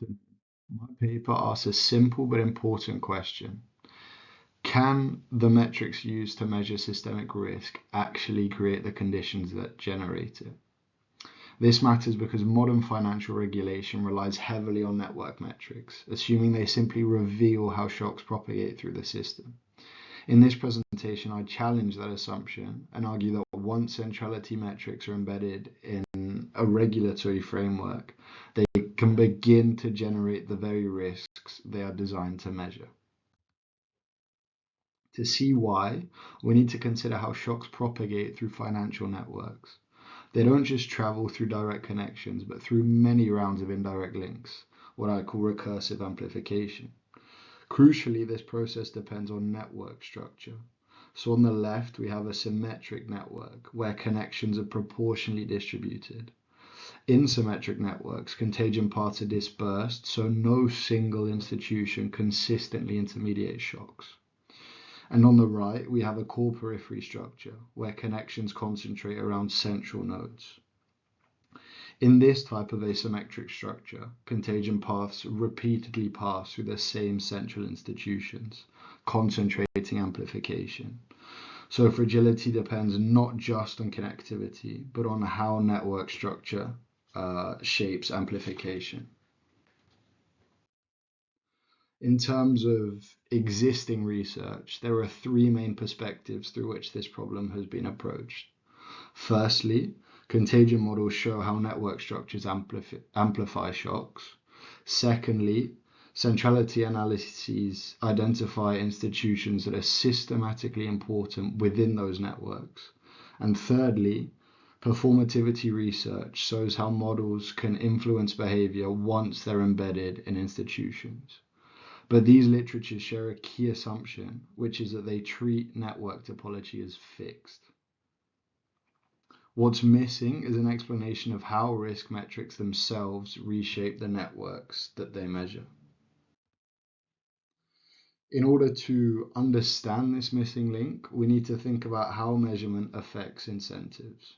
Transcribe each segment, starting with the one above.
afternoon. My paper asks a simple but important question. Can the metrics used to measure systemic risk actually create the conditions that generate it? This matters because modern financial regulation relies heavily on network metrics, assuming they simply reveal how shocks propagate through the system. In this presentation, I challenge that assumption and argue that once centrality metrics are embedded in a regulatory framework, they can begin to generate the very risks they are designed to measure. To see why, we need to consider how shocks propagate through financial networks. They don't just travel through direct connections, but through many rounds of indirect links, what I call recursive amplification. Crucially, this process depends on network structure. So on the left, we have a symmetric network where connections are proportionally distributed. In symmetric networks, contagion paths are dispersed, so no single institution consistently intermediates shocks. And on the right, we have a core periphery structure where connections concentrate around central nodes. In this type of asymmetric structure, contagion paths repeatedly pass through the same central institutions, concentrating amplification. So fragility depends not just on connectivity, but on how network structure shapes amplification. In terms of existing research, there are three main perspectives through which this problem has been approached. Firstly, contagion models show how network structures amplify shocks. Secondly, centrality analyses identify institutions that are systematically important within those networks. And thirdly, performativity research shows how models can influence behavior once they're embedded in institutions. But these literatures share a key assumption, which is that they treat network topology as fixed. What's missing is an explanation of how risk metrics themselves reshape the networks that they measure. In order to understand this missing link, we need to think about how measurement affects incentives.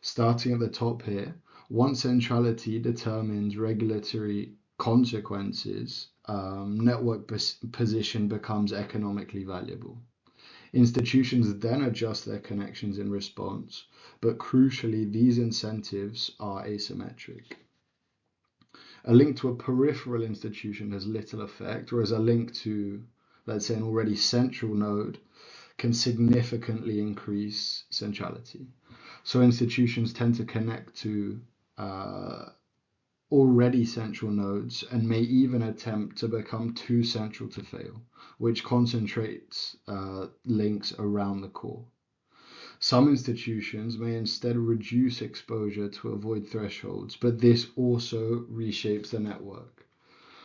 Starting at the top here, once centrality determines regulatory consequences, network position becomes economically valuable. Institutions then adjust their connections in response, but crucially, these incentives are asymmetric. A link to a peripheral institution has little effect, whereas a link to, let's say, an already central node can significantly increase centrality. So institutions tend to connect to already central nodes and may even attempt to become too central to fail, which concentrates links around the core. Some institutions may instead reduce exposure to avoid thresholds, but this also reshapes the network.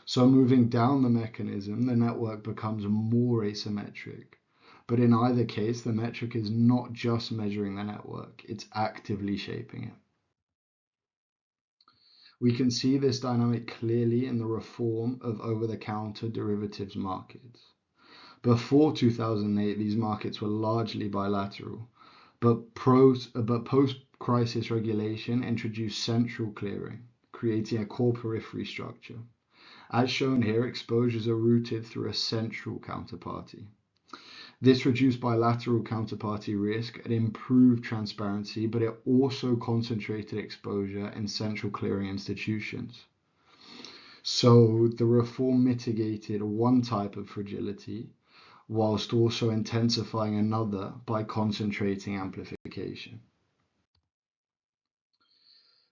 So moving down the mechanism, the network becomes more asymmetric. But in either case, the metric is not just measuring the network, it's actively shaping it. We can see this dynamic clearly in the reform of over-the-counter derivatives markets. Before 2008, these markets were largely bilateral, but post-crisis regulation introduced central clearing, creating a core periphery structure. As shown here, exposures are routed through a central counterparty. This reduced bilateral counterparty risk and improved transparency, but it also concentrated exposure in central clearing institutions. So the reform mitigated one type of fragility, whilst also intensifying another by concentrating amplification.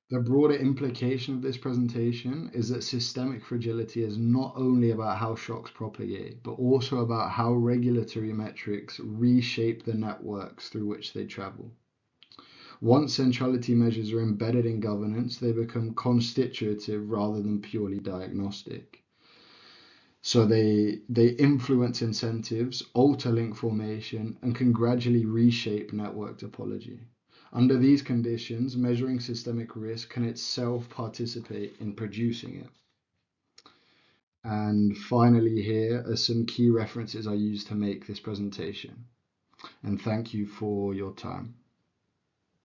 The broader implication of this presentation is that systemic fragility is not only about how shocks propagate, but also about how regulatory metrics reshape the networks through which they travel. Once centrality measures are embedded in governance, they become constitutive rather than purely diagnostic. So they influence incentives, alter link formation, and can gradually reshape network topology. Under these conditions, measuring systemic risk can itself participate in producing it. And finally, here are some key references I used to make this presentation. And thank you for your time.